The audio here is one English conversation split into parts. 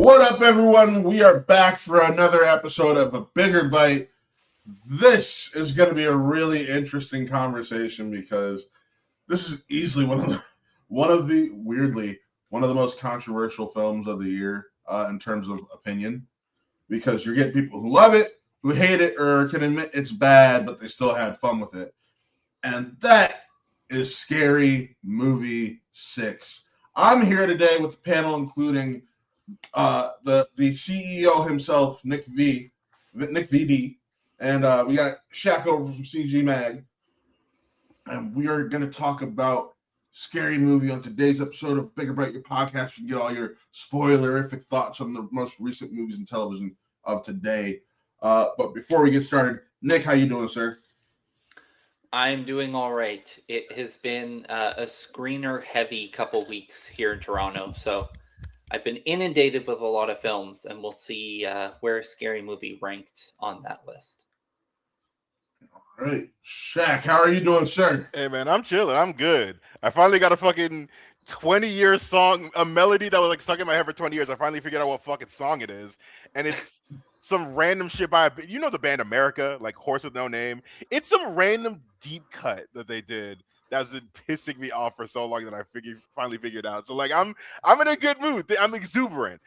What up, everyone? We are back for another episode of A Bigger Bite. This is going to be a really interesting conversation because this is easily one of the most controversial films of the year in terms of opinion, because you're getting people who love it, who hate it, or can admit it's bad, but they still had fun with it. And that is Scary Movie 6. I'm here today with the panel, including the CEO himself, Nick VD, and we got Shak over from CG Mag, and we are going to talk about Scary Movie on today's episode of Bigger Bite, your podcast. You can get all your spoilerific thoughts on the most recent movies and television of today. But before we get started, Nick, how you doing, sir? I'm doing all right. It has been a screener-heavy couple weeks here in Toronto, so I've been inundated with a lot of films, and we'll see where Scary Movie ranked on that list. All right. Shaq, how are you doing, sir? Hey, man, I'm chilling. I'm good. I finally got a fucking 20-year song, a melody that was like stuck in my head for 20 years. I finally figured out what fucking song it is, and it's some random shit by, you know, the band America, like Horse with No Name. It's some random deep cut that they did that's been pissing me off for so long that I finally figured out. So like I'm in a good mood. I'm exuberant,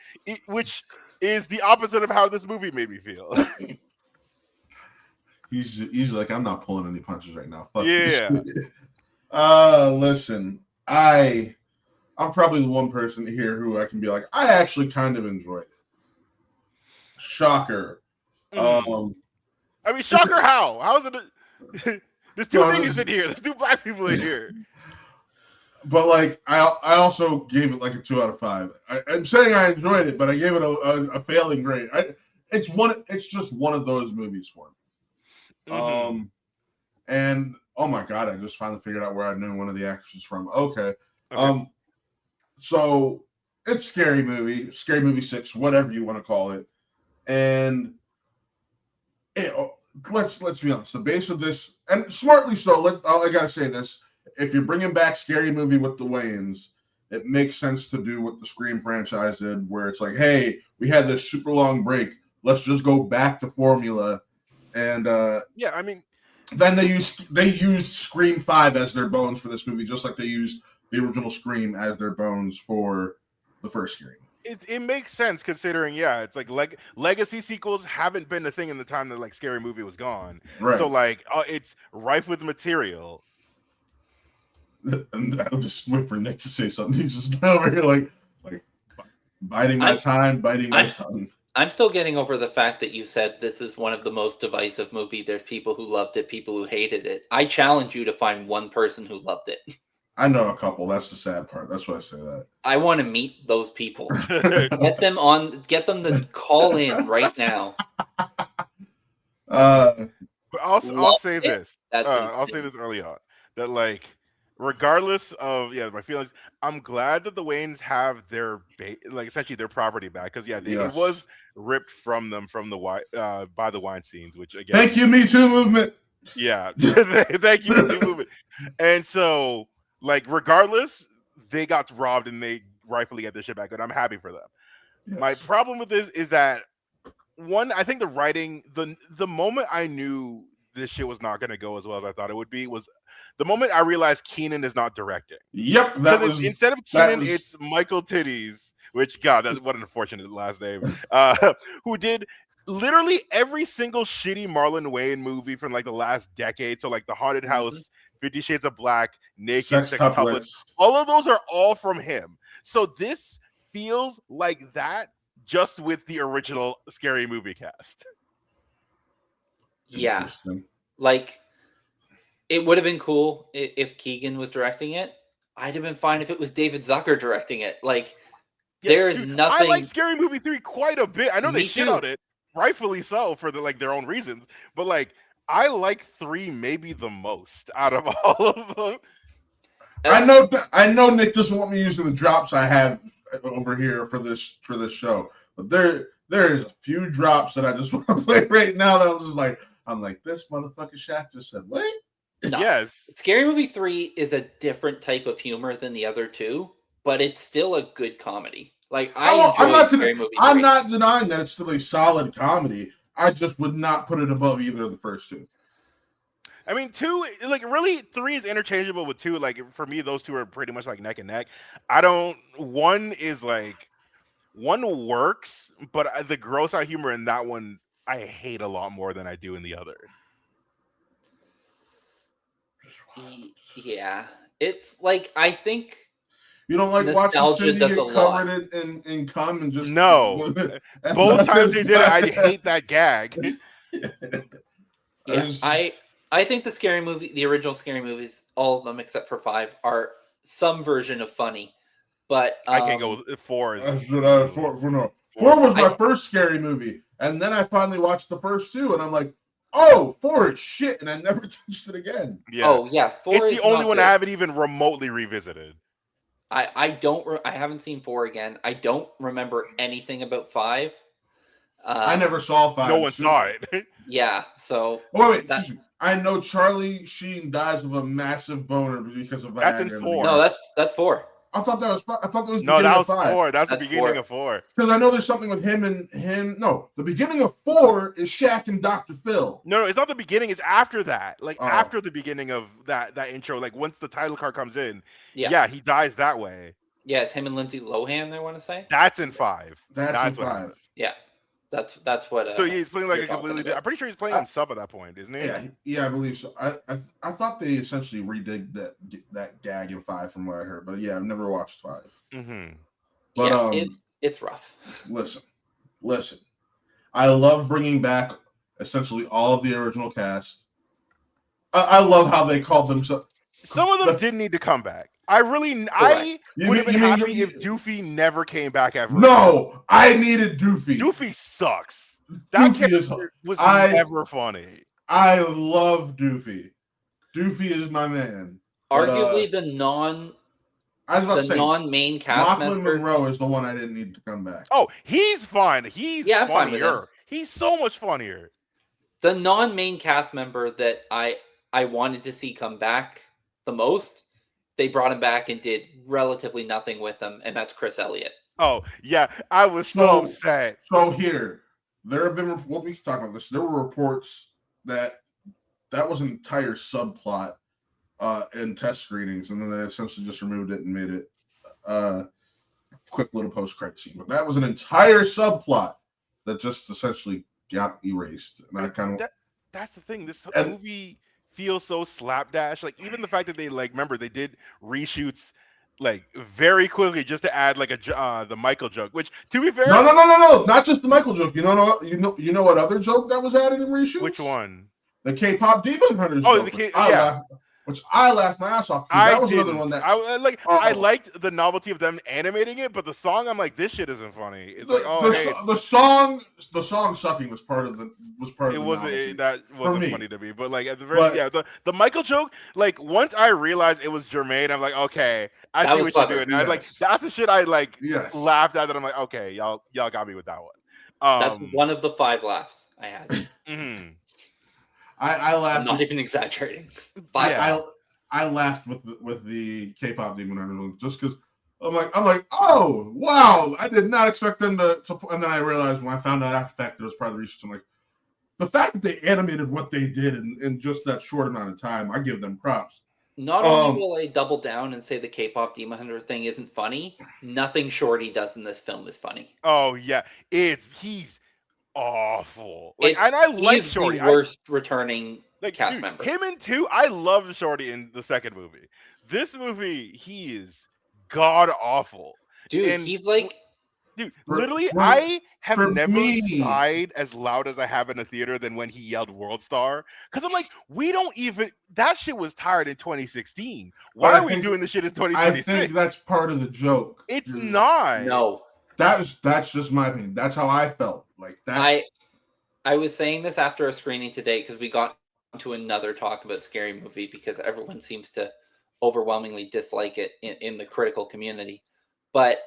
which is the opposite of how this movie made me feel. He's like, I'm not pulling any punches right now. Fuck yeah. Listen, I'm probably the one person here who I can be like, I actually kind of enjoyed it. Shocker. I mean, shocker how? How is it? There's two niggas in here. There's two black people in here. But like, I also gave it like a 2 out of 5. I'm saying I enjoyed it, but I gave it a failing grade. It's just one of those movies for me. And oh my god, I just finally figured out where I knew one of the actresses from. Okay. So it's Scary Movie 6, whatever you want to call it. And let's be honest, the base of this, and smartly so, I gotta say this, if you're bringing back Scary Movie with the Wayans, it makes sense to do what the Scream franchise did, where it's like, hey, we had this super long break, let's just go back to formula. And yeah, I mean, then they used Scream 5 as their bones for this movie, just like they used the original Scream as their bones for the first Scream. It makes sense considering, yeah, it's like legacy sequels haven't been a thing in the time that like Scary Movie was gone. Right. So like it's rife with material. And I'll just wait for Nick to say something. He's just over here like biting my tongue. I'm still getting over the fact that you said this is one of the most divisive movie. There's people who loved it, people who hated it. I challenge you to find one person who loved it. I know a couple. That's the sad part. That's why I say that. I want to meet those people. Get them to call in right now. But I'll say this. I'll say this early on, that like, regardless of my feelings, I'm glad that the Wayans have their essentially their property back, because it was ripped from them by the Weinsteins, which again, thank you, Me Too movement. Yeah, thank you, Me Too movement. And so, like, regardless, they got robbed and they rightfully get their shit back, and I'm happy for them. Yes. My problem with this is that, one, I think the writing, the moment I knew this shit was not going to go as well as I thought it would be was the moment I realized Keenan is not directing. Yep. Instead of Keenan, it's Michael Titties, which, God, what an unfortunate last name, who did literally every single shitty Marlon Wayans movie from like the last decade. So like The Haunted House, 50 Shades of Black, Naked, Sextuplets, all of those are all from him. So this feels like that, just with the original Scary Movie cast. Yeah, like it would have been cool if Keegan was directing it. I'd have been fine if it was David Zucker directing it. Like, there's nothing. I like Scary Movie 3 quite a bit. I know they shit on it, rightfully so, for their own reasons. But like, I like 3 maybe the most out of all of them. I know Nick doesn't want me using the drops I have over here for this show, but there is a few drops that I just want to play right now that I'm like, this motherfucking Shaq just said, wait. No, yes. Scary Movie 3 is a different type of humor than the other two, but it's still a good comedy. Like I enjoy Scary Movie 3. I'm not denying that it's still a solid comedy. I just would not put it above either of the first two. I mean, 2, like really, 3 is interchangeable with 2. Like for me, those two are pretty much like neck and neck. 1 is like 1 works, but the gross out humor in that one I hate a lot more than I do in the other. Yeah, it's like I think you don't like watching Cindy get covered in cum and just no. Both times they did it, I hate that gag. Yeah, I think the original Scary Movies, all of them except for 5, are some version of funny. But I can't go with 4. 4 was my first Scary Movie, and then I finally watched the first 2, and I'm like, oh, 4 is shit, and I never touched it again. Yeah. Oh yeah, 4 it's is the only one good. I haven't even remotely revisited. I haven't seen 4 again. I don't remember anything about 5. I never saw 5. No one saw it. Yeah, so wait. I know Charlie Sheen dies of a massive boner because of Viagra. That's in 4. No, that's 4. I thought that was no, that was 5. 4. That's the beginning of 4. Because I know there's something with him and him. No, the beginning of 4 is Shaq and Dr. Phil. No, it's not the beginning. It's after that. Like after the beginning of that intro. Like once the title card comes in. Yeah, he dies that way. Yeah, it's him and Lindsay Lohan. I want to say that's in 5. That's in 5. Yeah. That's what. So he's playing like a completely. I'm pretty sure he's playing on sub at that point, isn't he? Yeah, I believe so. I thought they essentially redid that gag in 5 from what I heard, but yeah, I've never watched 5. Mm-hmm. But yeah, it's rough. Listen. I love bringing back essentially all of the original cast. I love how they called themselves. Some of them didn't need to come back. I would have been happy if Doofy never came back ever. No, I needed Doofy. Doofy sucks. That character was never funny. I love Doofy. Doofy is my man. Arguably the non-main cast Lachlan member. Monroe is the one I didn't need to come back. Oh, he's fun. He's funnier. Fine with him. He's so much funnier. The non-main cast member that I wanted to see come back the most, they brought him back and did relatively nothing with him, and that's Chris Elliott. Oh, yeah. I was so upset. So here, there have been, what we can talk about this, there were reports that was an entire subplot in test screenings, and then they essentially just removed it and made it quick little post-credit scene. But that was an entire subplot that just essentially got erased. And I kind of... That's the thing. This movie feels so slapdash. Like even the fact that they remember they did reshoots like very quickly just to add like the Michael joke, which to be fair, no, not just the Michael joke. You know what other joke that was added in reshoots? Which one? The K-pop Demon Hunters. Oh, joke, which I laughed my ass off. That was another one that I liked the novelty of them animating it, but the song, I'm like, this shit isn't funny. It's the song sucking was part of the that wasn't funny to me, but like at the very the Michael joke, like once I realized it was Jermaine, I'm like, okay, I see what you're doing. Yes. Like that's the shit I laughed at. That I'm like, okay, y'all got me with that one. That's one of the 5 laughs I had. Mm-hmm. I laughed. I'm not even exaggerating. 5. I laughed with the K-pop Demon Hunter just because I'm like, oh wow, I did not expect them to. And then I realized when I found out after the fact there was part of the research, I'm like, the fact that they animated what they did in just that short amount of time, I give them props. Not only will I double down and say the K-pop Demon Hunter thing isn't funny, nothing Shorty does in this film is funny. Oh yeah, he's awful. I like Shorty. The worst returning cast member. Him and 2, I loved Shorty in the second movie. This movie, he is god awful. Dude, he's like... Dude, literally, I have never sighed as loud as I have in a theater than when he yelled World Star. Because I'm like, we don't even... That shit was tired in 2016. Why are we doing this shit in 2026? I think that's part of the joke. It's not. No. That's just my opinion. That's how I felt. Like that. I was saying this after a screening today because we got into another talk about Scary Movie because everyone seems to overwhelmingly dislike it in the critical community. But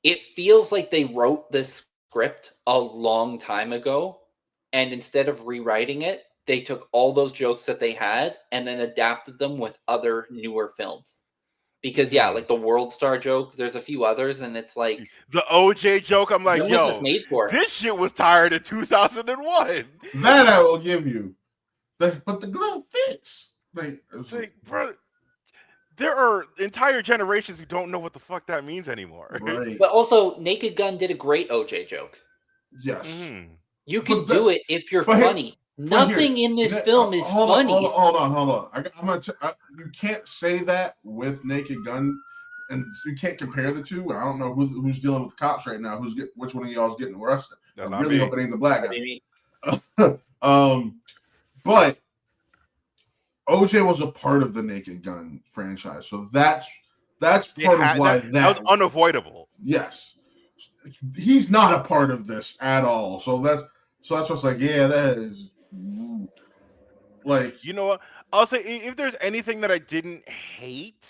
it feels like they wrote this script a long time ago, and instead of rewriting it, they took all those jokes that they had and then adapted them with other newer films. Because like the World Star joke, there's a few others, and it's like the OJ joke. I'm like, what was this made for? This shit was tired in 2001. That I will give you. But the glove fits. It's like, bro, there are entire generations who don't know what the fuck that means anymore. Right. But also, Naked Gun did a great OJ joke. Yes. Mm-hmm. You can do it if you're funny. Nothing in this film is funny. Hold on. You can't say that with Naked Gun, and you can't compare the two. I don't know who's dealing with the cops right now. Which one of y'all is getting arrested? I really hope it ain't the black guy. But OJ was a part of the Naked Gun franchise, so that's part of why that was unavoidable. Yes, he's not a part of this at all. So that's what's like. Yeah, that is like. You know what? I'll say if there's anything that I didn't hate,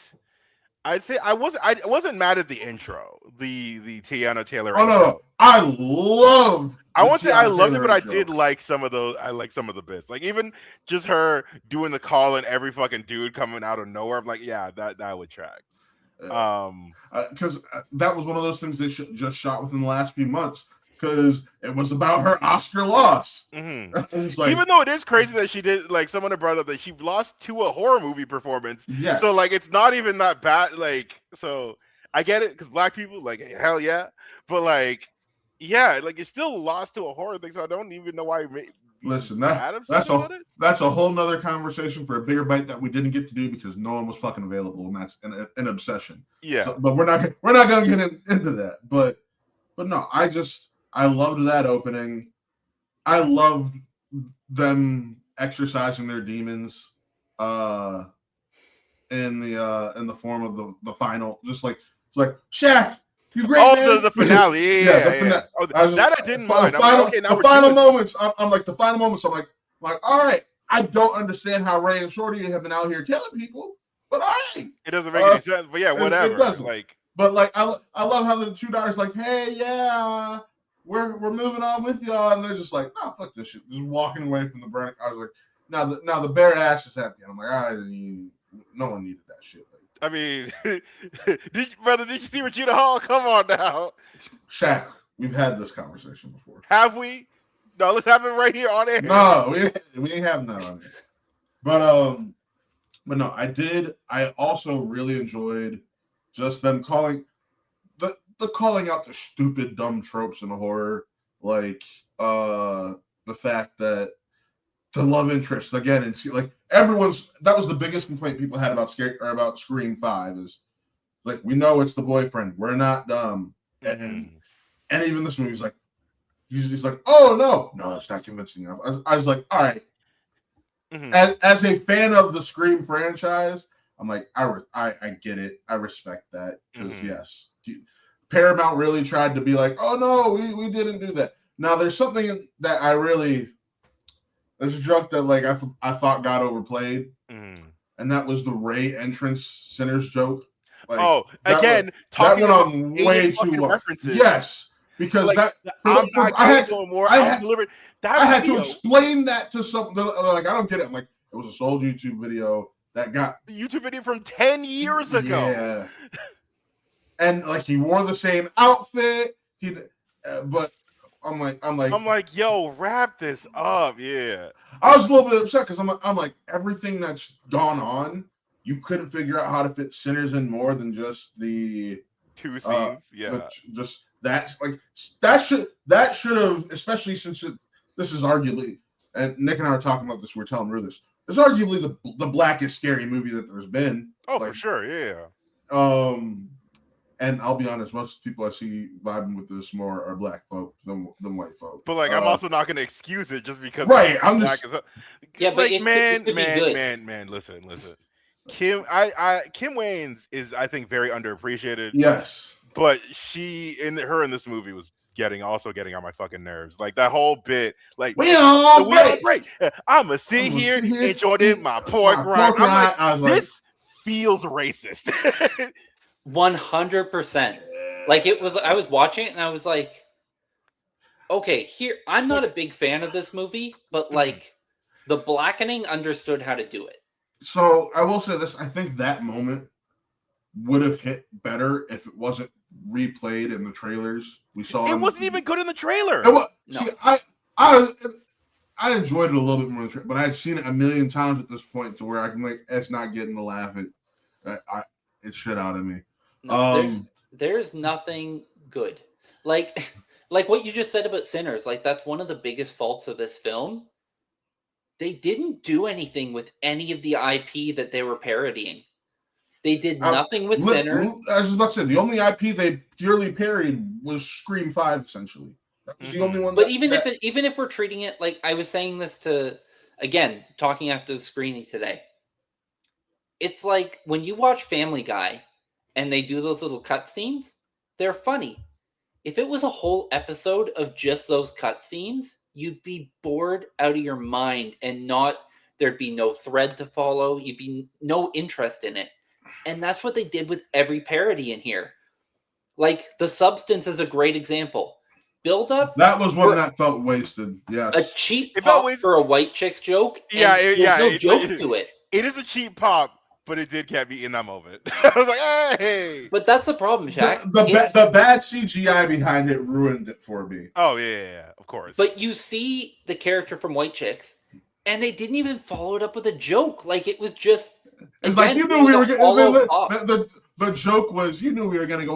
I'd say I wasn't mad at the intro, the Tiana Taylor. Oh no, I love. I won't say I loved it, but I did like some of those. I like some of the bits, like even just her doing the call and every fucking dude coming out of nowhere. I'm like, yeah, that would track. Because that was one of those things they just shot within the last few months. Because it was about her Oscar loss. Mm-hmm. Like, even though it is crazy that she did, like someone had brought up that she lost to a horror movie performance. Yes. So like it's not even that bad. Like, so I get it because black people, like, hell yeah. But like, yeah, like it still lost to a horror thing. So I don't even know why you listen, that's a whole nother conversation for a bigger bite that we didn't get to do because no one was fucking available, and that's an obsession. Yeah. So, but we're not gonna get into that. But no, I loved that opening. I loved them exercising their demons in the form of the final. Just like it's like Shaq, you great man. The finale, yeah. Oh, that I didn't mind. The final moments. I'm like the final moments. I'm like all right. I don't understand how Ray and Shorty have been out here killing people, but all right. It doesn't make any sense. But yeah, whatever. But I love how the two daughters like, hey, yeah. We're moving on with y'all, and they're just like, no, fuck this shit. Just walking away from the burning. I was like, now the bare ash is happy. And I'm like, all right, no one needed that shit. I mean, did you see Regina Hall? Come on now. Shaq, we've had this conversation before. Have we? No, let's have it right here on air. No, we ain't having that on air. But no, I also really enjoyed just them calling out the stupid, dumb tropes in a horror, like the fact that the love interest again, and like that was the biggest complaint people had about Scream 5 is like we know it's the boyfriend, we're not dumb, and even this movie's like he's like, oh no, it's not convincing enough. I was like, all right, as a fan of the Scream franchise, I'm like, I get it, I respect that because yes. Paramount really tried to be like, oh no, we didn't do that. Now there's something that there's a joke that like I thought got overplayed, and that was the Ray entrance Sinners joke. Like, again, talking that went on way too long. References. Yes, because like, I had to explain that to something like I don't get it. I'm like, it was a sold YouTube video that got the YouTube video from 10 years ago. Yeah. And like he wore the same outfit, but I'm like, yo, wrap this up, yeah. I was a little bit upset because I'm like, everything that's gone on, you couldn't figure out how to fit Sinners in more than just the two scenes, just that's like that should have, especially since this is arguably, and Nick and I were talking about this. We were telling Rue this. It's arguably the blackest scary movie that there's been. Oh, like, for sure, yeah. And I'll be honest, most people I see vibing with this more are black folk than white folk. But like, I'm also not going to excuse it just because. Right, I'm just. Yeah, but like, man, listen. Kim Wayans is, I think, very underappreciated. Yes. But her in this movie was getting on my fucking nerves. Like that whole bit, like we all break. I'ma sit here enjoying my pork rind. I'm like, this feels racist. 100%. Like it was. I was watching it and I was like, okay, here. I'm not a big fan of this movie, but like the blackening understood how to do it. So I will say this: I think that moment would have hit better if it wasn't replayed in the trailers. We saw It wasn't even good in the trailer. No. No. See, I enjoyed it a little bit more, but I'd seen it a million times at this point to where I'm like, it's not getting the laugh. It shit out of me. No, there's nothing good. Like what you just said about Sinners, like that's one of the biggest faults of this film. They didn't do anything with any of the IP that they were parodying. They did nothing with Sinners. I was about to say, the only IP they purely parodied was Scream 5, essentially. That was the only one. But even if we're treating it like, I was saying this to, again, talking after the screening today, it's like when you watch Family Guy and they do those little cutscenes, they're funny. If it was a whole episode of just those cutscenes, you'd be bored out of your mind and there'd be no thread to follow. You'd be no interest in it. And that's what they did with every parody in here. Like The Substance is a great example. Build up. That was one that felt wasted. Yes. A cheap pop for a white chick's joke. Yeah, there's no joke to it. It is a cheap pop, but it did get me in that moment. I was like, hey. But that's the problem, Shaq. The bad CGI behind it ruined it for me. Oh, yeah, of course. But you see the character from White Chicks, and they didn't even follow it up with a joke. Like, it was just... It's like, you knew we were going the joke was, you knew we were going to go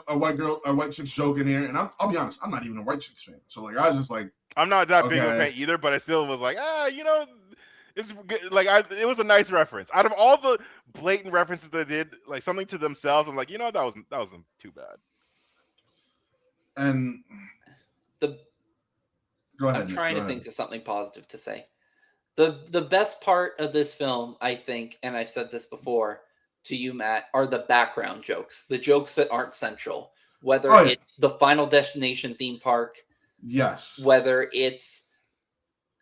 a white chick's joke in here. And I'll be honest, I'm not even a White Chicks fan. So, like, I was just like... I'm not that big of a fan either, but I still was like, it's good. Like, it was a nice reference. Out of all the blatant references they did, like something to themselves, I'm like, that wasn't too bad. And go ahead. I'm trying to think of something positive to say. The best part of this film, I think, and I've said this before to you, Matt, are the background jokes, the jokes that aren't central. Whether it's the Final Destination theme park, yes. Whether it's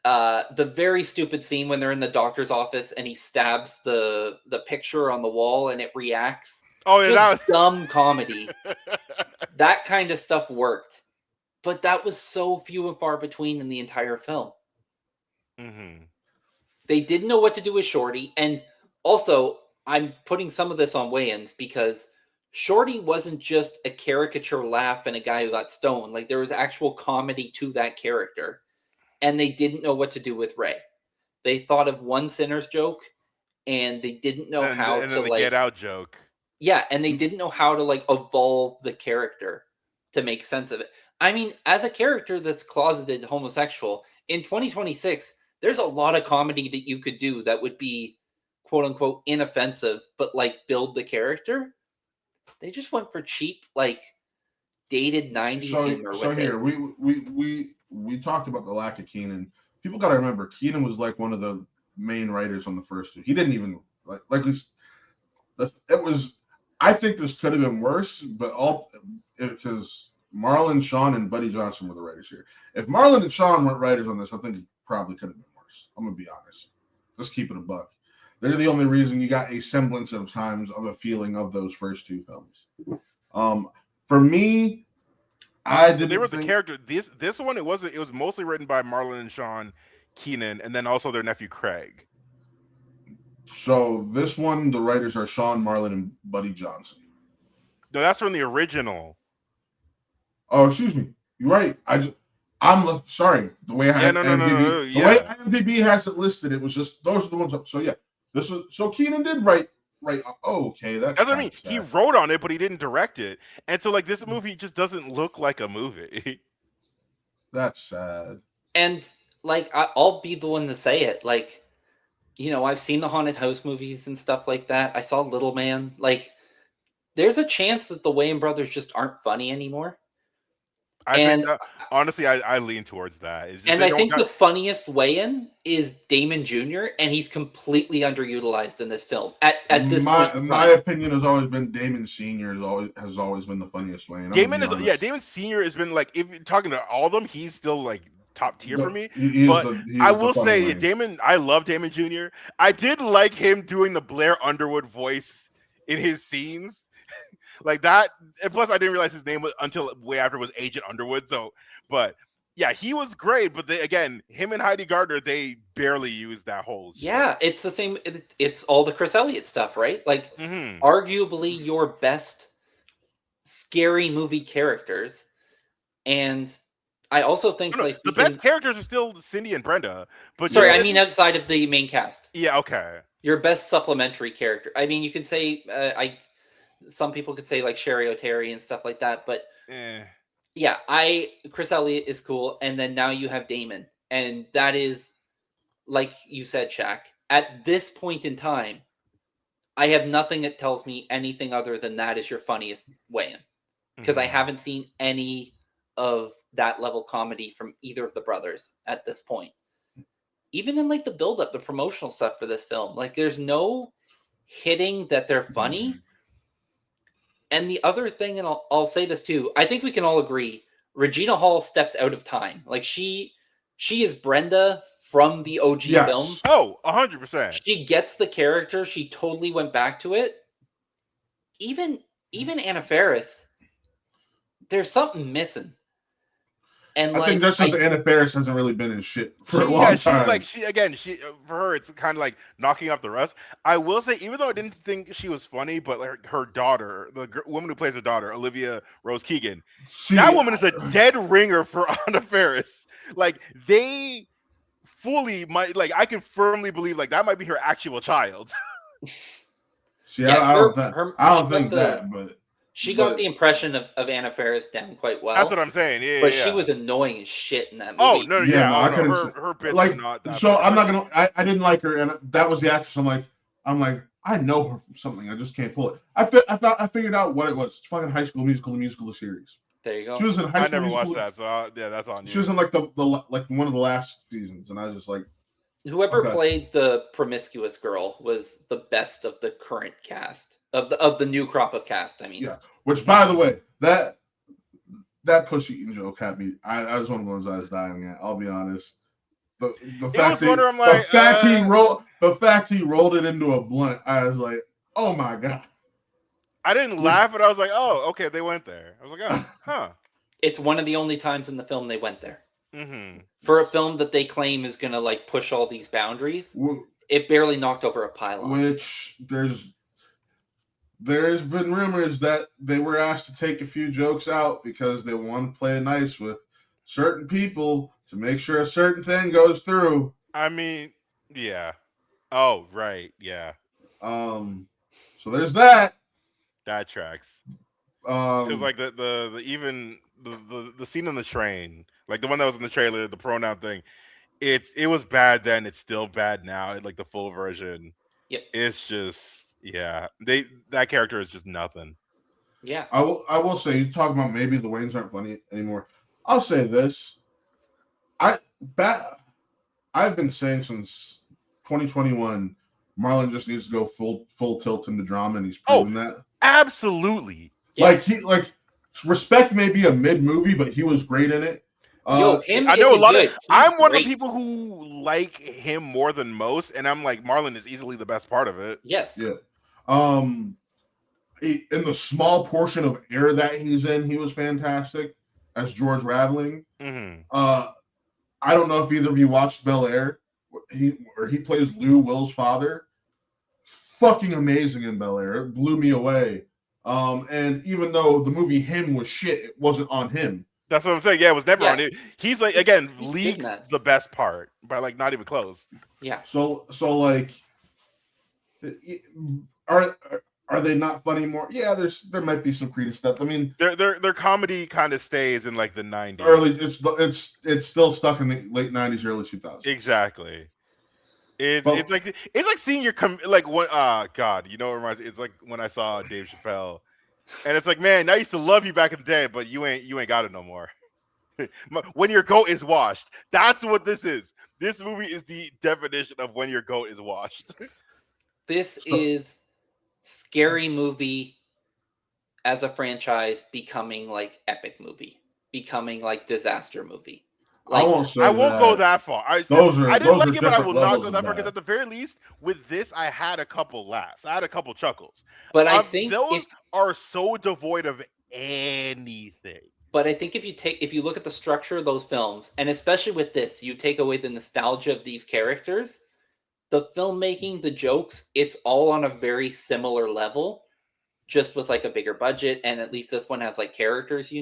the very stupid scene when they're in the doctor's office and he stabs the picture on the wall and it reacts. Oh, yeah, that was dumb comedy. That kind of stuff worked, but that was so few and far between in the entire film. Mm-hmm. They didn't know what to do with Shorty, and also I'm putting some of this on Wayans because Shorty wasn't just a caricature laugh and a guy who got stoned. Like, there was actual comedy to that character. And they didn't know what to do with Ray. They thought of one Sinners joke, and they didn't know how to the Get Out joke. Yeah, and they didn't know how to like evolve the character to make sense of it. I mean, as a character that's closeted homosexual in 2026, there's a lot of comedy that you could do that would be quote unquote inoffensive, but like build the character. They just went for cheap, like dated 90s humor. So here we talked about the lack of Keenan. People got to remember, Keenan was like one of the main writers on the first two. He didn't even it was. I think this could have been worse, but because Marlon, Sean, and Buddy Johnson were the writers here. If Marlon and Sean weren't writers on this, I think it probably could have been worse. I'm gonna be honest. Let's keep it a buck. They're the only reason you got a semblance of times of a feeling of those first two films. For me, they were the character. This one, it was mostly written by Marlon and Sean Keenan, and then also their nephew Craig. So this one, the writers are Sean, Marlon, and Buddy Johnson. No, that's from the original. Oh, excuse me. You're right. I'm sorry. The way way IMDb has it listed, it was just those are the ones. So yeah, so Keenan did write. Oh, okay, that's what I mean. He wrote on it, but he didn't direct it, and so like this movie just doesn't look like a movie. That's sad. And like I'll be the one to say it. Like, I've seen the haunted house movies and stuff like that. I saw Little Man. Like, there's a chance that the Wayans brothers just aren't funny anymore. Honestly, I lean towards that. I think the funniest Wayans is Damon Jr., and he's completely underutilized in this film. At this point, my opinion has always been Damon Sr. has always been the funniest Wayans. Damon Sr. has been like, if you're talking to all of them, he's still like top tier for me. I will say Damon, I love Damon Jr. I did like him doing the Blair Underwood voice in his scenes. Like that, and plus I didn't realize his name until way after was Agent Underwood. So, but Yeah, he was great, but again, him and Heidi Gardner, they barely used that whole shit. Yeah, it's the same. It's all the Chris Elliott stuff, right? Like, arguably your best scary movie characters. And I also think the best characters are still Cindy and Brenda. But sorry, I mean outside of the main cast. Yeah, okay. Your best supplementary character. I mean, you could say some people could say like Sherry O'Terry and stuff like that, but yeah, Chris Elliott is cool, and then now you have Damon, and that is, like you said, Shak. At this point in time, I have nothing that tells me anything other than that is your funniest Wayan, because I haven't seen any of that level comedy from either of the brothers at this point. Even in like the build-up, the promotional stuff for this film, like there's no hitting that they're funny. And the other thing, and I'll say this too, I think we can all agree, Regina Hall steps out of time. Like she is Brenda from the OG films. Oh, 100%. She gets the character. She totally went back to it. Even Anna Faris, there's something missing. And I think that's just Anna Faris hasn't really been in shit for a long time. She for her, it's kind of like knocking off the rest. I will say, even though I didn't think she was funny, but like her daughter, the woman who plays her daughter, Olivia Rose Keegan, that woman is a dead ringer for Anna Faris. Like they fully might, like I can firmly believe like that might be her actual child. See, I don't think that, but. She got the impression of Anna Faris down quite well. That's what I'm saying. Yeah, but she was annoying as shit in that movie. Oh no, I couldn't. Her bits like, not that so bad. I'm not gonna. I didn't like her, and that was the actress. I'm like, I know her from something. I just can't pull it. I figured out what it was. It's fucking High School Musical, the musical series. There you go. She was in High School Musical. I never watched that, so yeah, that's on you. She was in like the like one of the last seasons, and I was just like, whoever played the promiscuous girl was the best of the current cast of the new crop of cast. I mean, yeah. Which, by the way, that push eating joke had me. I was one of the ones I was dying at. I'll be honest. The fact he rolled it into a blunt, I was like, oh my god. I didn't laugh, but I was like, oh, okay, they went there. I was like, oh, huh. It's one of the only times in the film they went there. For a film that they claim is going to like push all these boundaries, it barely knocked over a pylon. Which there's been rumors that they were asked to take a few jokes out because they want to play nice with certain people to make sure a certain thing goes through. I mean, yeah. Oh, right, yeah. So there's that. That tracks. Because like the scene on the train, like the one that was in the trailer, the pronoun thing, it was bad then. It's still bad now. Like the full version. Yep. It's just that character is just nothing. Yeah. I will say, you talk about maybe the Wayans aren't funny anymore. I'll say this. I've been saying since 2021, Marlon just needs to go full tilt into drama, and he's proven that. Absolutely. Yeah. Like Respect may be a mid movie, but he was great in it. I know a lot of. I'm one of the people who like him more than most, and I'm like, Marlon is easily the best part of it. Yes. Yeah. In the small portion of air that he's in, he was fantastic as George Raveling. I don't know if either of you watched Bel Air. He plays Lou, Will's father. Fucking amazing in Bel Air. It blew me away. And even though the movie Him was shit, it wasn't on him. That's what I'm saying. Yeah, it was never on it. He's like, again, leads the best part, but like not even close. Yeah. So like, are they not funny more? Yeah, there might be some creative stuff. I mean, their comedy kind of stays in like the 90s. It's still stuck in the late 90s, early 2000s. Exactly. It's like seeing your like what God, you know what reminds me? It's like when I saw Dave Chappelle, and it's like, man, I used to love you back in the day, but you ain't got it no more. When your goat is washed, that's what this is. This movie is the definition of when your goat is washed. This is Scary Movie as a franchise becoming like epic movie, becoming like disaster movie. Like, I won't go that far. I didn't like it, but I will not go that far because at the very least, with this, I had a couple laughs. I had a couple chuckles. But I think those are so devoid of anything. But I think if you look at the structure of those films, and especially with this, you take away the nostalgia of these characters, the filmmaking, the jokes, it's all on a very similar level, just with like a bigger budget, and at least this one has like characters,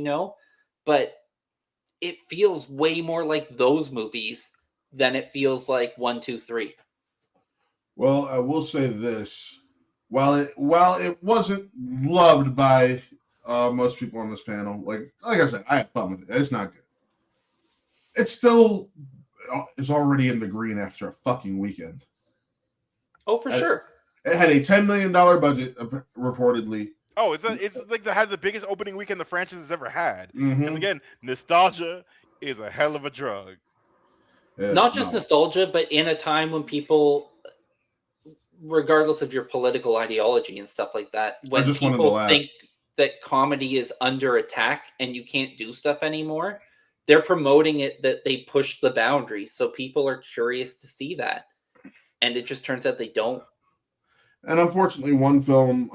but it feels way more like those movies than it feels like 1, 2, 3. Well, I will say this: while it wasn't loved by most people on this panel, like I said, I had fun with it. It's not good. It's still it's already in the green after a fucking weekend. Oh, for sure. It had a $10 million budget, reportedly. Oh, it's like that had the biggest opening weekend the franchise has ever had. Mm-hmm. And again, nostalgia is a hell of a drug. Yeah, Not just nostalgia, but in a time when people, regardless of your political ideology and stuff like that, when people think that comedy is under attack and you can't do stuff anymore, they're promoting it that they push the boundaries. So people are curious to see that. And it just turns out they don't. And unfortunately, one film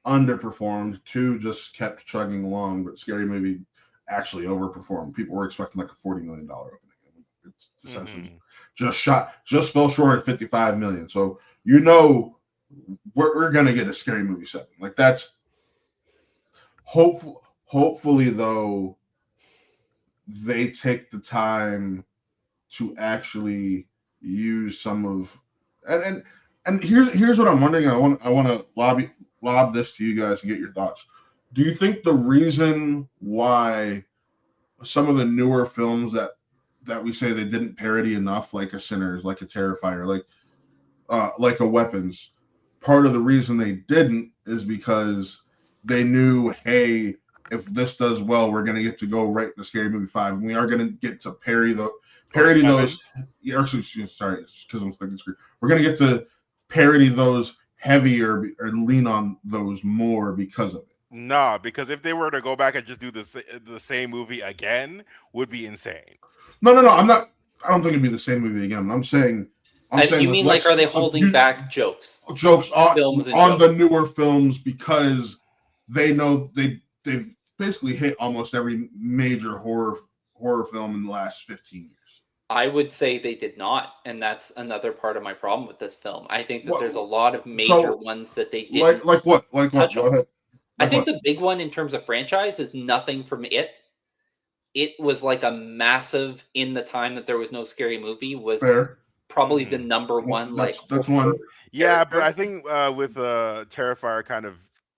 underperformed. Two just kept chugging along, but Scary Movie actually overperformed. People were expecting like a $40 million opening. It's essentially just fell short at $55 million. So we're gonna get a Scary Movie 7. Like that's hopefully though they take the time to actually use some of and here's what I'm wondering. I want to lob this to you guys and get your thoughts. Do you think the reason why some of the newer films that we say they didn't parody enough, like a Sinners, like a Terrifier, like a Weapons, part of the reason they didn't is because they knew, hey, if this does well, we're gonna get to go right to Scary Movie 5, and we are gonna get to parody those. Yeah, actually, sorry, because I'm thinking screen. We're gonna get to parody those heavier or lean on those more because of it. Nah, because if they were to go back and just do the same movie again, would be insane. No, I'm not. I don't think it'd be the same movie again. I'm saying. You mean like, are they holding back jokes? Jokes on the newer films because they know they've basically hit almost every major horror film in the last 15 years. I would say they did not, and that's another part of my problem with this film. I think that there's a lot of major ones that they didn't. Like what? Like what? Go ahead. I think the big one in terms of franchise is nothing from it. It was like a massive, in the time that there was no Scary Movie, was probably the number one. That's one. Yeah, but I think with Terrifier kind of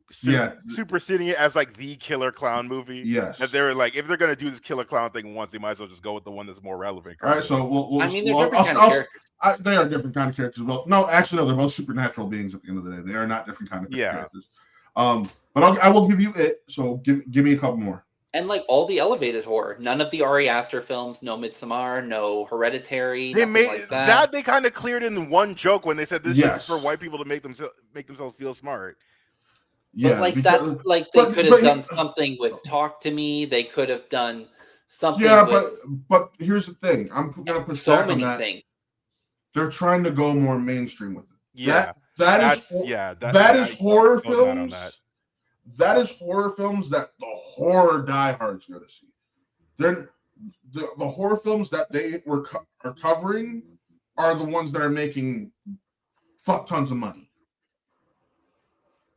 superseding it as like the killer clown movie. Yes. That they're like, if they're gonna do this killer clown thing once, they might as well just go with the one that's more relevant. All right, so they're different kind of characters. They are different kind of characters. Well, no, actually, no, they're both supernatural beings at the end of the day. They are not different kind of characters. But I will give you it. So give me a couple more. And like all the elevated horror, none of the Ari Aster films, no Midsommar, no Hereditary. They made like that. They kind of cleared in one joke when they said this is for white people to make themselves feel smart. Yeah, but they could have done something with Talk to Me. They could have done something. Yeah, but here's the thing. I'm gonna put so many things. They're trying to go more mainstream with it. Yeah, that is horror films. That is horror films that the horror diehards go to see. Then the horror films that they are covering are the ones that are making fuck tons of money.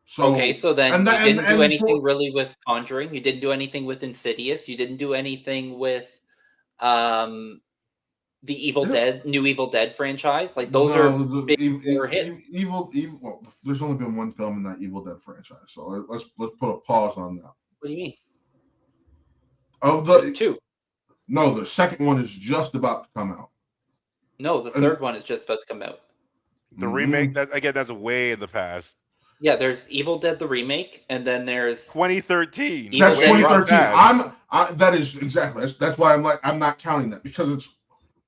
So then you didn't do anything really with Conjuring. You didn't do anything with Insidious. You didn't do anything with the New Evil Dead franchise. Like those are big hits. Well, there's only been one film in that Evil Dead franchise, so let's put a pause on that. What do you mean? There's two. No, the second one is just about to come out. No, the third one is just about to come out. The remake, that's way in the past. Yeah, there's Evil Dead the remake, and then there's 2013. That's 2013. That is exactly. That's why I'm not counting that, because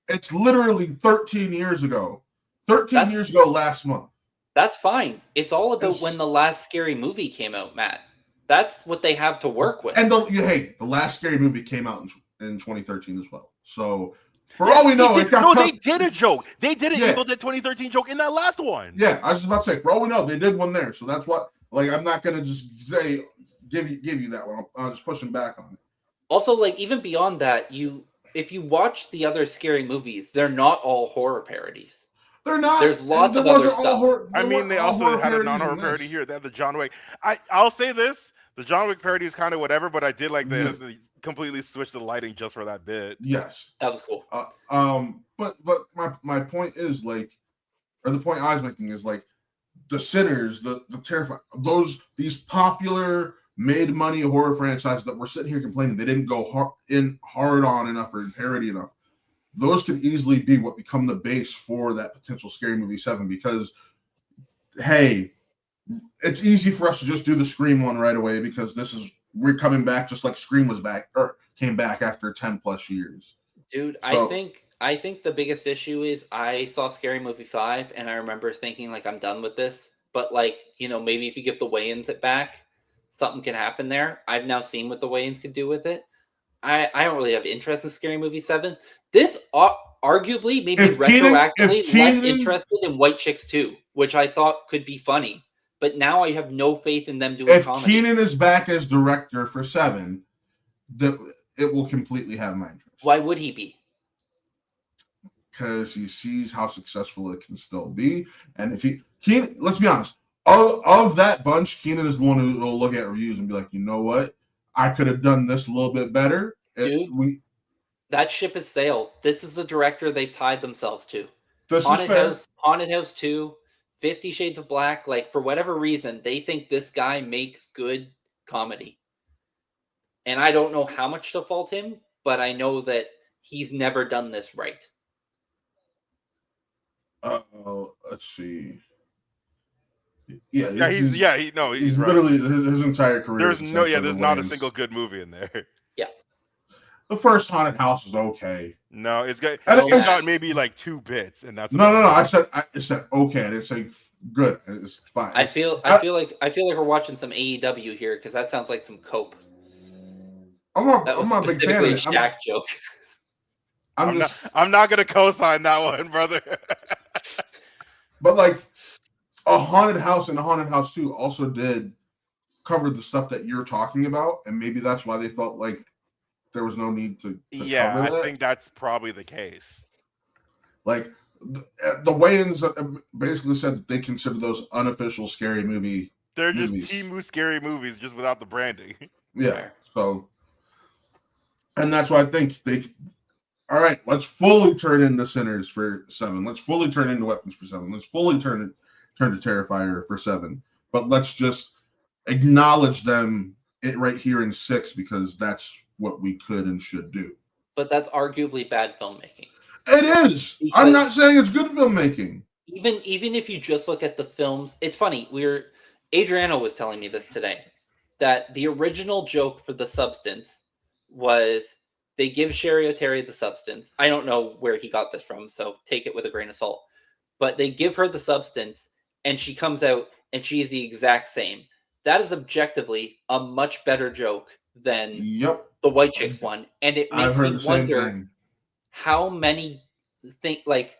it's literally 13 years ago. 13 years ago last month. That's fine. It's all about when the last Scary Movie came out, Matt. That's what they have to work with. And the last Scary Movie came out in 2013 as well. So for all we know, they did a joke. They did an Evil Dead 2013 joke in that last one. Yeah, I was just about to say, for all we know, they did one there. So that's what, I'm not going to just say give you that one. I'll just push him back on it. Also, like even beyond that, if you watch the other scary movies, they're not all horror parodies. They're not. There's lots there of other wasn't all stuff. horror. I mean, they also had a parodies non-horror in parody this. here. They had the John Wick. I'll say this: the John Wick parody is kind of whatever, but I did like the completely switch the lighting just for that bit. Yes, that was cool. But my point is like, or the point I was making is like, the Sinners, the Terrifying, these popular made money horror franchises that we're sitting here complaining they didn't go hard on enough or parody enough. Those could easily be what become the base for that potential Scary Movie 7 because, hey, it's easy for us to just do the Scream one right away because we're coming back just like Scream was back or came back after 10 plus years. Dude, so, I think the biggest issue is I saw Scary Movie 5 and I remember thinking like I'm done with this, but like, maybe if you give the Wayans it back, something can happen there. I've now seen what the Wayans could do with it. I don't really have interest in Scary Movie 7. This arguably made me retroactively less interested in White Chicks 2, which I thought could be funny. But now I have no faith in them doing comedy. If Keenan is back as director for 7, it will completely have my interest. Why would he be? Because he sees how successful it can still be. And if Keenan, let's be honest, of that bunch, Keenan is the one who will look at reviews and be like, you know what? I could have done this a little bit better. Dude, that ship has sailed. This is the director they've tied themselves to. Haunted House 2, 50 Shades of Black. Like, for whatever reason, they think this guy makes good comedy. And I don't know how much to fault him, but I know that he's never done this right. Let's see. He's right. Literally his entire career. There's not a single good movie in there. Yeah. The first Haunted House is okay. No, it's got maybe like 2 bits, and that's no. I said okay. I didn't say good. It's fine. I feel like we're watching some AEW here because that sounds like some cope. I'm not a big fan of it. Shaq joke. I'm not gonna co-sign that one, brother. But like a Haunted House and a Haunted House 2 also did cover the stuff that you're talking about, and maybe that's why they felt like there was no need to cover that. I think that's probably the case. Like the Wayans basically said that they consider those unofficial scary movie. They're just Temu scary movies, just without the branding. Yeah. So, and that's why I think all right, let's fully turn into Sinners for 7. Let's fully turn into Weapons for 7. Let's fully turn to Terrifier for 7. But let's just acknowledge them right here in 6 because that's what we could and should do. But that's arguably bad filmmaking. It is. Because I'm not saying it's good filmmaking. Even if you just look at the films, it's funny. Adriano was telling me this today, that the original joke for The Substance was they give Sherry O'Terry the substance. I don't know where he got this from, so take it with a grain of salt. But they give her the substance, and she comes out, and she is the exact same. That is objectively a much better joke than the White Chicks one. And it makes me wonder how many think like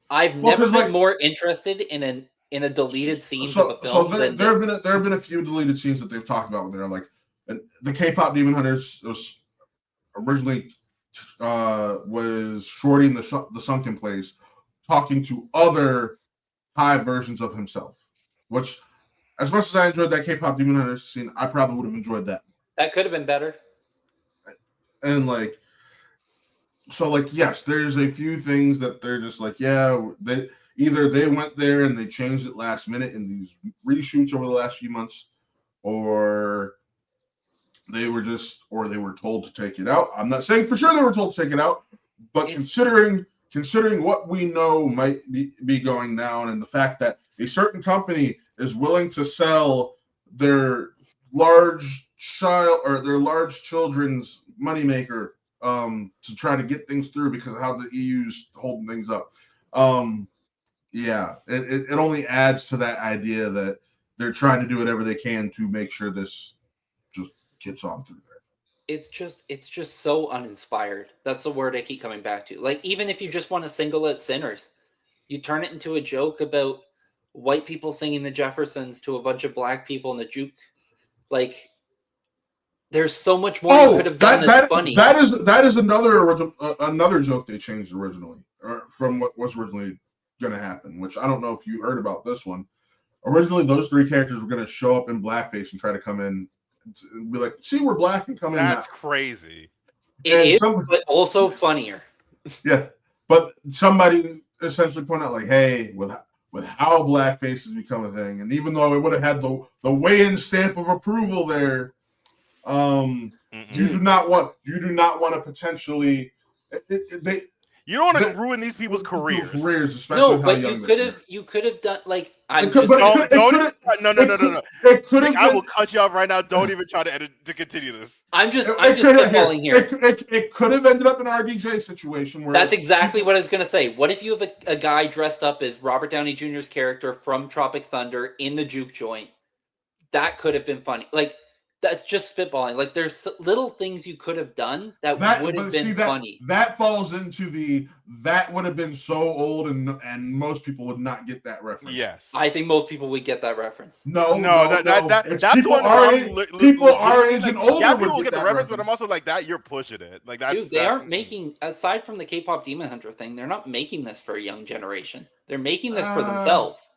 I've never been more interested in a deleted scene of a film. So there have been a few deleted scenes that they've talked about where they're like, and the K-pop Demon Hunters was originally was Shorty in the Sunken Place talking to other high versions of himself, which as much as I enjoyed that K-pop Demon Hunters scene, I probably would have enjoyed that. That could have been better. And yes, there's a few things that they're just like, they went there and they changed it last minute in these reshoots over the last few months, or they were told to take it out. I'm not saying for sure they were told to take it out, but considering what we know might be going down, and the fact that a certain company is willing to sell their large children's moneymaker to try to get things through because of how the EU's holding things up. It only adds to that idea that they're trying to do whatever they can to make sure this just gets on through there. It's just so uninspired. That's the word I keep coming back to. Like, even if you just want to single out Sinners, you turn it into a joke about white people singing the Jeffersons to a bunch of black people in the juke. Like, There's so much more you could have done that's funny. That is another joke they changed originally, or from what was originally going to happen. Which I don't know if you heard about this one. Originally, those three characters were going to show up in blackface and try to come in and be like, "See, we're black," and come in. That's crazy. It is, but also funnier. Yeah, but somebody essentially pointed out, like, "Hey, with how blackface has become a thing, and even though it would have had the Wayans stamp of approval there." You do not want to potentially. You don't want to ruin these people's careers. Especially no, but you could have done like no. It could have. I will cut you off right now. Don't even try to continue this. I'm just spitballing here. It could have ended up in an RDJ situation where that's exactly what I was gonna say. What if you have a guy dressed up as Robert Downey Jr.'s character from Tropic Thunder in the juke joint? That could have been funny. Like. That's just spitballing. Like, there's little things you could have done that would have been funny. That falls into that would have been so old and most people would not get that reference. Yes, I think most people would get that reference. No. That's people our age and older. Yeah, people get the reference, but I'm also like that. You're pushing it. Like that. Dude, they aren't making, aside from the K-pop Demon Hunter thing, they're not making this for a young generation. They're making this for themselves,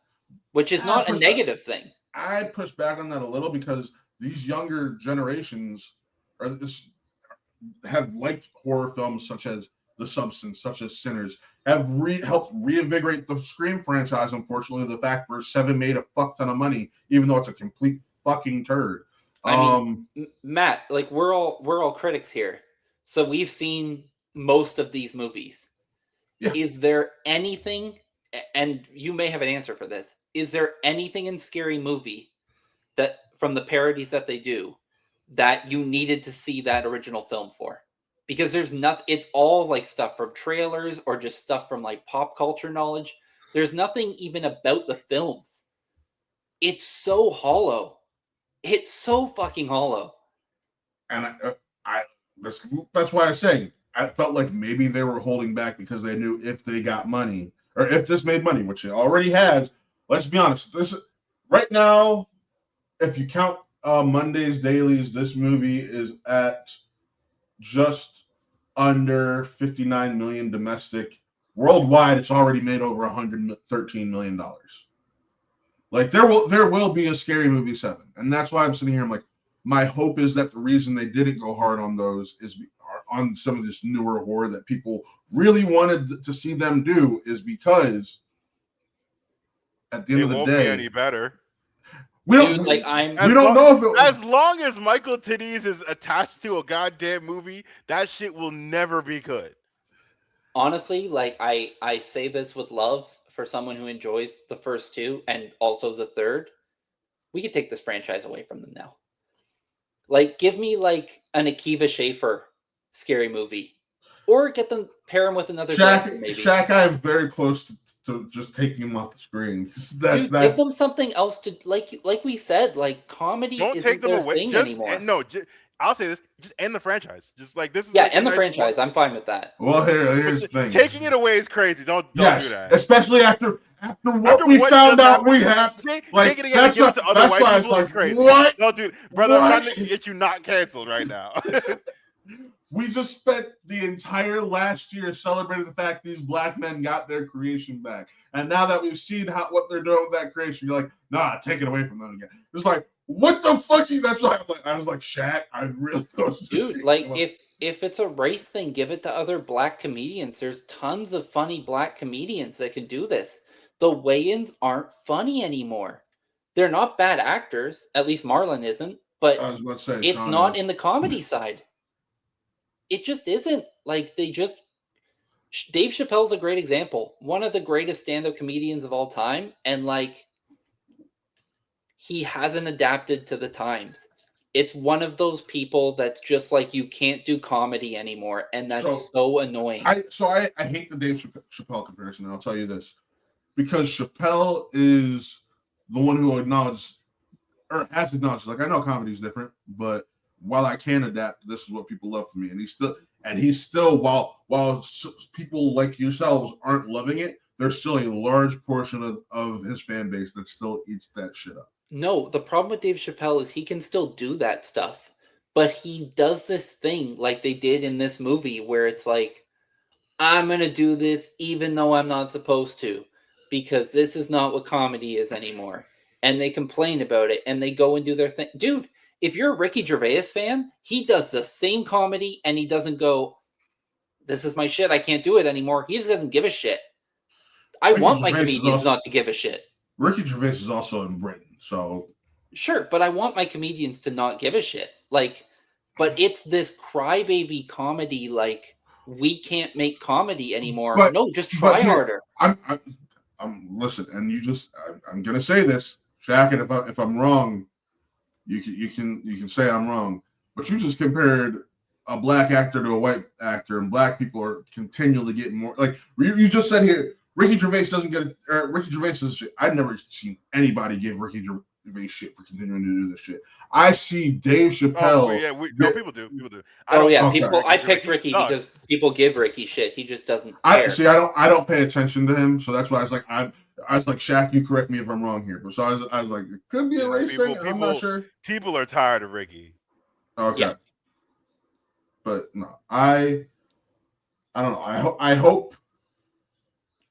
which is not a negative thing. I push back on that a little because these younger generations have liked horror films such as The Substance, such as Sinners, have helped reinvigorate the Scream franchise. Unfortunately, the fact Verse 7 made a fuck ton of money, even though it's a complete fucking turd. I mean, Matt, like we're all critics here, so we've seen most of these movies. Yeah. Is there anything, and you may have an answer for this, is there anything in Scary Movie that from the parodies that they do that you needed to see that original film for? Because there's nothing, it's all like stuff from trailers or just stuff from like pop culture knowledge. There's nothing even about the films. It's so hollow. It's so fucking hollow. And that's why I'm saying I felt like maybe they were holding back because they knew if they got money or if this made money, which it already has. Let's be honest. This right now, if you count Monday's dailies, this movie is at just under 59 million domestic. Worldwide, it's already made over $113 million. Like there will be a Scary Movie 7, and that's why I'm sitting here. I'm like, my hope is that the reason they didn't go hard on those is on some of this newer horror that people really wanted to see them do is because at the end of the day, it won't be any better. We don't know if as long as Michael Titties is attached to a goddamn movie, that shit will never be good. Honestly, like I say this with love for someone who enjoys the first two and also the third. We could take this franchise away from them now. Like, give me like an Akiva Schaffer Scary Movie, or get them pair him with another. Shaq, I'm very close to just taking him off the screen. Give them something else to like we said, like comedy. Don't isn't take them their away thing anymore. I'll say this: just end the franchise. Just like this. Yeah, end the franchise. I'm fine with that. Well, here's the thing: taking it away is crazy. Don't do that. Especially after what we found out we have. Like taking it and give it to other white people is crazy. What? No, dude, brother, I'm trying to get you not canceled right now. We just spent the entire last year celebrating the fact these black men got their creation back. And now that we've seen what they're doing with that creation, you're like, nah, take it away from them again. It's like, what the fuck? That's why I was like, Shaq, I really was just dude, like if it's a race thing, give it to other black comedians. There's tons of funny black comedians that can do this. The Wayans aren't funny anymore. They're not bad actors. At least Marlon isn't. But I was about to say, it's not in the comedy side. It just isn't. Like, Dave Chappelle's a great example. One of the greatest stand-up comedians of all time. And, like, he hasn't adapted to the times. It's one of those people that's just like, you can't do comedy anymore. And that's so annoying. I hate the Dave Chappelle comparison. And I'll tell you this. Because Chappelle is the one who acknowledged, or has acknowledged, like, I know comedy's different, but while I can adapt, this is what people love from me. And he's still, while people like yourselves aren't loving it, there's still a large portion of his fan base that still eats that shit up. No, the problem with Dave Chappelle is he can still do that stuff, But he does this thing like they did in this movie where it's like, I'm going to do this even though I'm not supposed to, because this is not what comedy is anymore. And they complain about it and they go and do their thing. Dude, if you're a Ricky Gervais fan, he does the same comedy and he doesn't go, this is my shit, I can't do it anymore. He just doesn't give a shit. I want my comedians not to give a shit. Ricky Gervais is also in Britain, so sure, but I want my comedians to not give a shit. Like, but it's this crybaby comedy. Like, we can't make comedy anymore. But, no, just try harder. I'm listen, and I'm gonna say this, Shaq, and if I'm wrong, you can say I'm wrong. But you just compared a black actor to a white actor, and black people are continually getting more. Like you just said here, Ricky Gervais doesn't get Ricky Gervais does shit. I've never seen anybody give Ricky Gervais shit for continuing to do this shit. I see Dave Chappelle. Oh yeah, people do. I picked Ricky because people give Ricky shit. He just doesn't care. I don't pay attention to him, so that's why I was like, Shaq, you correct me if I'm wrong here. So I was like, it could be a race thing. I'm not sure. People are tired of Ricky. Okay. Yeah. But no, I don't know.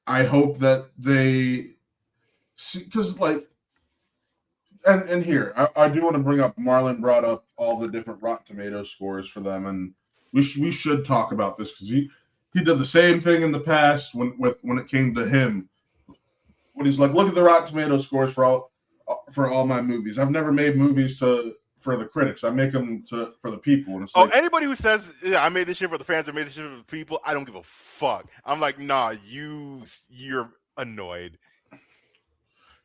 I hope that they see, because like, and here I do want to bring up. Marlon brought up all the different Rotten Tomatoes scores for them, and we should talk about this because he did the same thing in the past when it came to him. When he's like, look at the Rotten Tomatoes scores for all my movies. I've never made movies for the critics. I make them for the people. And it's like, anybody who says, yeah, I made this shit for the fans, I made this shit for the people, I don't give a fuck. I'm like, nah, you're annoyed.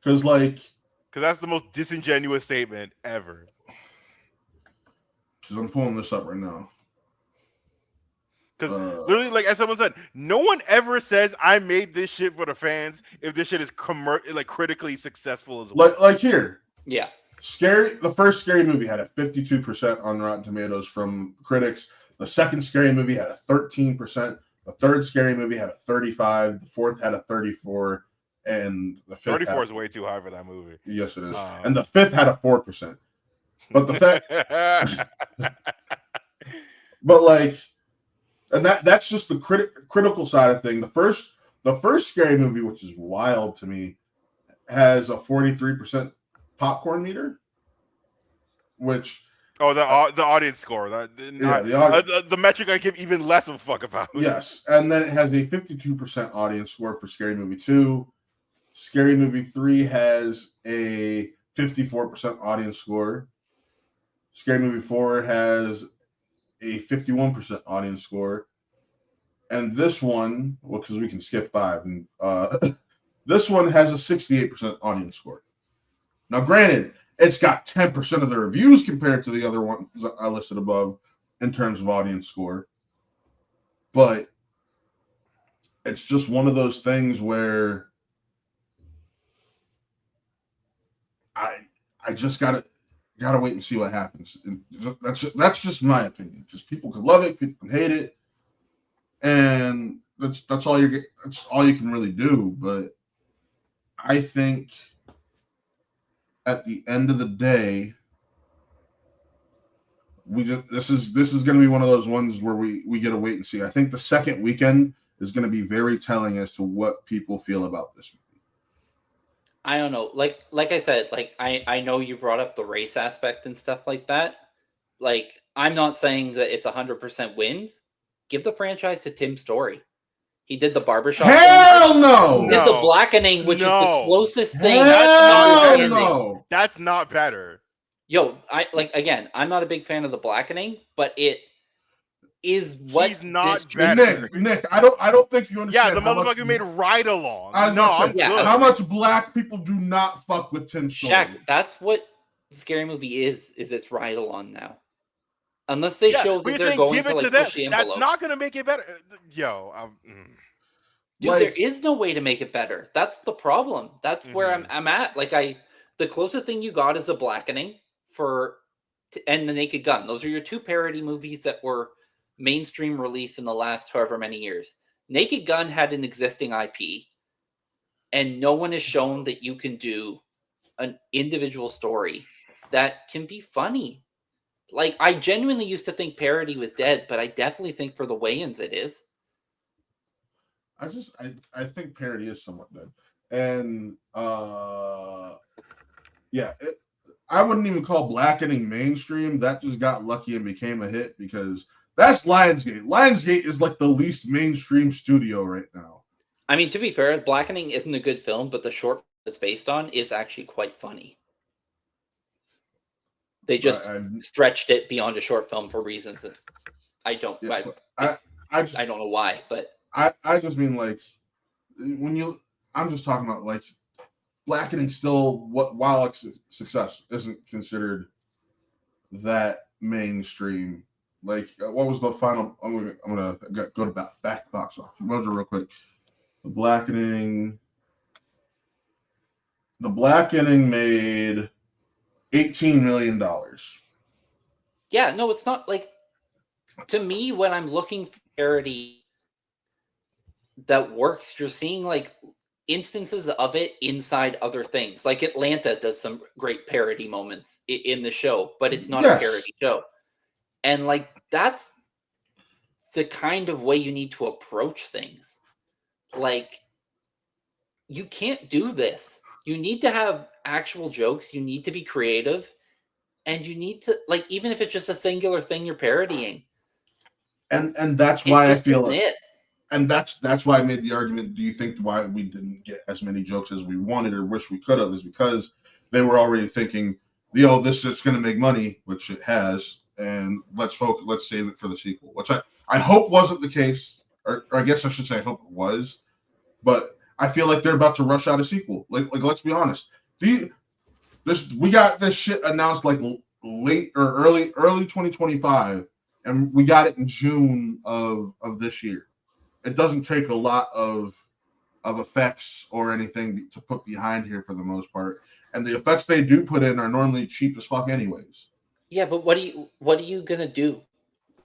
Because that's the most disingenuous statement ever. Because I'm pulling this up right now. Because literally, like as someone said, no one ever says I made this shit for the fans if this shit is critically successful as well. Like here. Yeah. The first Scary Movie had a 52% on Rotten Tomatoes from critics. The second Scary Movie had a 13%. The third Scary Movie had a 35%. The fourth had a 34%. And the fifth 34 is way too high for that movie. Yes, it is. And the fifth had a 4%. But the fact, but like, and that's just the critical side of thing. The first Scary Movie, which is wild to me, has a 43% popcorn meter, which the audience score the metric I give even less of a fuck about. Yes, and then it has a 52% audience score for Scary Movie 2. Scary Movie 3 has a 54% audience score. Scary Movie 4 has a 51% audience score. And this one, well, because we can skip 5, and this one has a 68% audience score. Now, granted, it's got 10% of the reviews compared to the other ones that I listed above in terms of audience score. But it's just one of those things where I just gotta wait and see what happens. And that's just my opinion. Because people can love it, people can hate it, and that's all you can really do. But I think at the end of the day, this is going to be one of those ones where we get to wait and see. I think the second weekend is going to be very telling as to what people feel about this movie. I don't know. Like I said, like I know you brought up the race aspect and stuff like that. Like, I'm not saying that it's 100% wins. Give the franchise to Tim Story. He did the barbershop. Hell no! He did the blackening, which is the closest thing. No. That's not better. Yo, I'm not a big fan of the blackening, but it is what he's not better. Nick, I don't think you understand. Yeah, the motherfucker made Ride Along. How much black people do not fuck with Tim Story? Shaq, that's what Scary Movie is it's Ride Along now. Unless they show that they're going to push the envelope. That's not going to make it better. Yo, dude, there is no way to make it better. That's the problem. That's where I'm at. Like, the closest thing you got is a blackening and The Naked Gun. Those are your two parody movies that were mainstream release in the last however many years. Naked Gun had an existing IP, and no one has shown that you can do an individual story that can be funny. Like, I genuinely used to think parody was dead, but I definitely think for the Wayans it is. I think parody is somewhat dead. And yeah, I wouldn't even call Blackening mainstream. That just got lucky and became a hit because that's Lionsgate. Lionsgate is like the least mainstream studio right now. I mean, to be fair, Blackening isn't a good film, but the short it's based on is actually quite funny. They just stretched it beyond a short film for reasons that I don't. Yeah, I don't know why, but I just mean like when you. I'm just talking about like Blackening still, while its success isn't considered that mainstream. Like, what was the final? I'm gonna go to back to box office. Mojo real quick. The Blackening made $18 million. Yeah, no, it's not like, to me, when I'm looking for parody that works, you're seeing like instances of it inside other things. Like Atlanta does some great parody moments in the show, but it's not a parody show. And like, that's the kind of way you need to approach things. Like, you can't do this. You need to have actual jokes. You need to be creative. And you need to, like, even if it's just a singular thing you're parodying. And that's why I feel it. And that's why I made the argument. Do you think why we didn't get as many jokes as we wanted or wish we could have is because they were already thinking, this it's going to make money, which it has, and let's save it for the sequel, which I hope wasn't the case, or I guess I should say I hope it was, but I feel like they're about to rush out a sequel. Like let's be honest. We got this shit announced like late or early 2025, and we got it in June of this year. It doesn't take a lot of effects or anything to put behind here for the most part, and the effects they do put in are normally cheap as fuck anyways. Yeah, but what are you gonna do?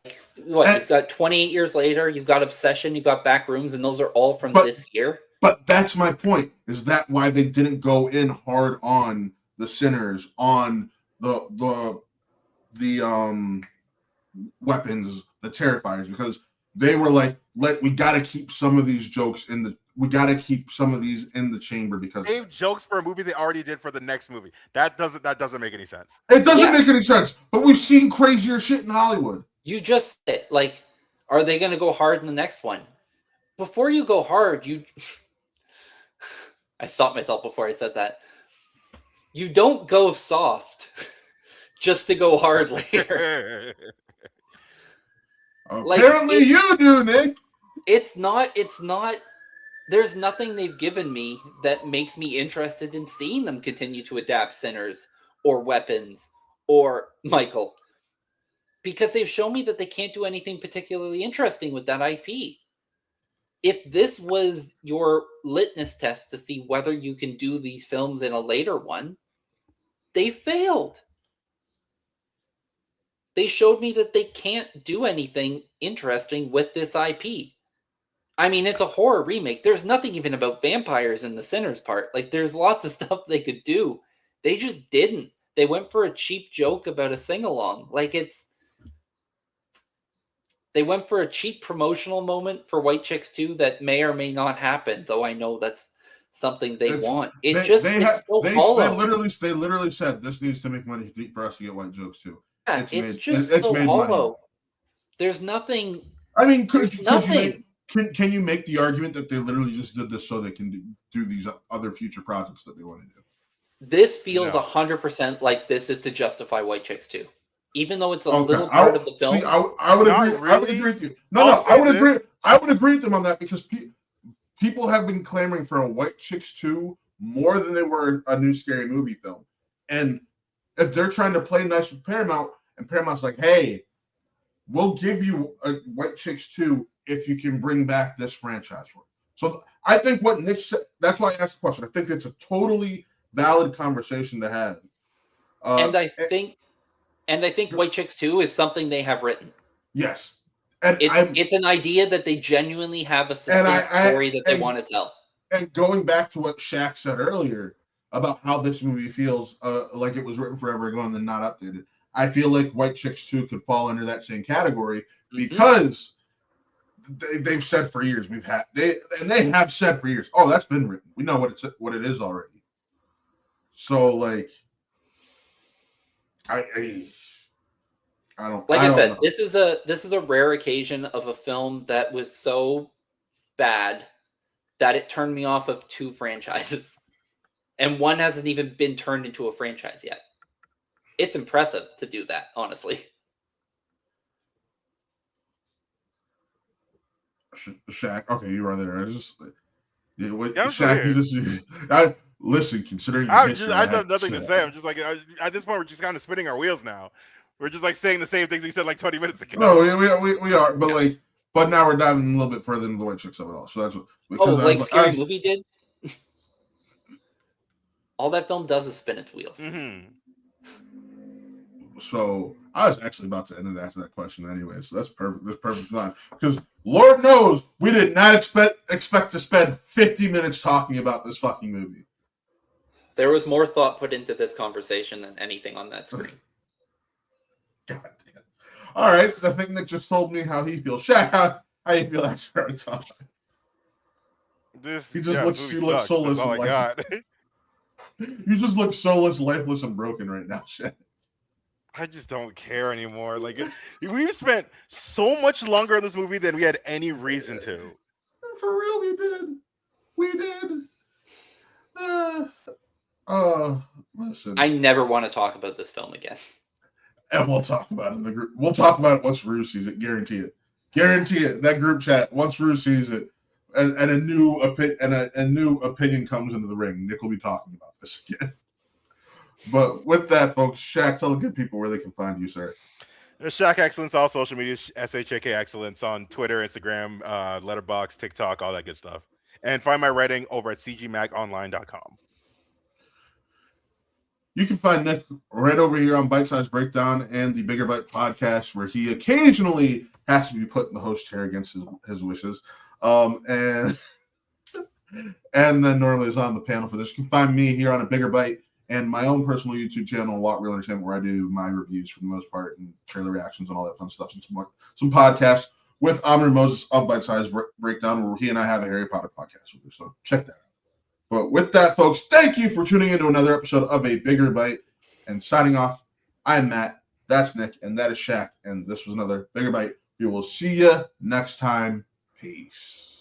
Like, you've got 28 years later, you've got Obsession, you've got Backrooms, and those are all from this year. But that's my point. Is that why they didn't go in hard on the Sinners, on the weapons, the Terrifiers, because they were like, we got to keep some of these jokes in the chamber because save jokes for a movie they already did for the next movie. That doesn't make any sense. It doesn't make any sense. But we've seen crazier shit in Hollywood. You just said, like, are they going to go hard in the next one? Before you go hard, I stopped myself before I said that. You don't go soft just to go hard later. Apparently you do, Nick. It's not. There's nothing they've given me that makes me interested in seeing them continue to adapt Sinners or Weapons or Michael. Because they've shown me that they can't do anything particularly interesting with that IP. If this was your litmus test to see whether you can do these films in a later one, they failed. They showed me that they can't do anything interesting with this IP. I mean, it's a horror remake. There's nothing even about vampires in the Sinners part. Like, there's lots of stuff they could do. They just didn't. They went for a cheap joke about a sing-along. They went for a cheap promotional moment for White Chicks 2 that may or may not happen, though I know that's something they want. It's so hollow. They literally said this needs to make money for us to get White Chicks 2. Yeah, it's just so hollow. Money. There's nothing. I mean, can you make the argument that they literally just did this so they can do these other future projects that they want to do? This feels 100% like this is to justify White Chicks 2. Even though it's a little part of the film. See, I would agree. Really? I would agree with you. I would agree. I would agree with them on that because people have been clamoring for a White Chicks 2 more than they were a new Scary Movie film. And if they're trying to play nice with Paramount, and Paramount's like, hey, we'll give you a White Chicks 2 if you can bring back this franchise for it. So I think what Nick said, that's why I asked the question. I think it's a totally valid conversation to have. And I think White Chicks 2 is something they have written. Yes. And it's an idea that they genuinely have a succinct story that they want to tell. And going back to what Shaq said earlier about how this movie feels like it was written forever ago and then not updated, I feel like White Chicks 2 could fall under that same category because they've said for years they have said for years, oh, that's been written. We know what it is already. So like, I don't like I said, know. this is a rare occasion of a film that was so bad that it turned me off of 2 franchises, and one hasn't even been turned into a franchise yet. It's impressive to do that, honestly. Shaq, okay, you are there. I just I'm still Shaq, here. listen. Considering your I history, have nothing to say. I'm just like, at this point, we're just kind of spinning our wheels now. We're just like saying the same things we said like 20 minutes ago. No, we are, but now we're diving a little bit further into the White Chicks of it all. So that's what. Like Scary Movie did. All that film does is spin its wheels. Mm-hmm. So I was actually about to end it after that question anyway. So that's perfect. That's perfect fine. Because Lord knows we did not expect to spend 50 minutes talking about this fucking movie. There was more thought put into this conversation than anything on that screen. God damn. All right, I think Nick just told me how he feels. Shaq, how you feel after our talk? He looks soulless. That's all I got. You just look soulless, lifeless, and broken right now, Shaq. I just don't care anymore. Like, we've spent so much longer on this movie than we had any reason to. For real, we did. Listen. I never want to talk about this film again. And we'll talk about it in the group. We'll talk about it once Rue sees it. Guarantee it. That group chat, once Rue sees it, and a new opinion comes into the ring, Nick will be talking about this again. But with that, folks, Shaq, tell the good people where they can find you, sir. Shaq Excellence, all social media, SHAK Excellence on Twitter, Instagram, Letterboxd, TikTok, all that good stuff. And find my writing over at cgmaconline.com. You can find Nick right over here on Bitesize Breakdown and the Bigger Bite podcast, where he occasionally has to be put in the host chair against his wishes. And then normally is on the panel for this. You can find me here on a Bigger Bite and my own personal YouTube channel, Lot Real Entertainment, where I do my reviews for the most part and trailer reactions and all that fun stuff. And some podcasts with Amr Moses of Bitesize Breakdown, where he and I have a Harry Potter podcast with you. So check that out. But with that, folks, thank you for tuning into another episode of A Bigger Bite. And signing off, I'm Matt, that's Nick, and that is Shaq. And this was another Bigger Bite. We will see you next time. Peace.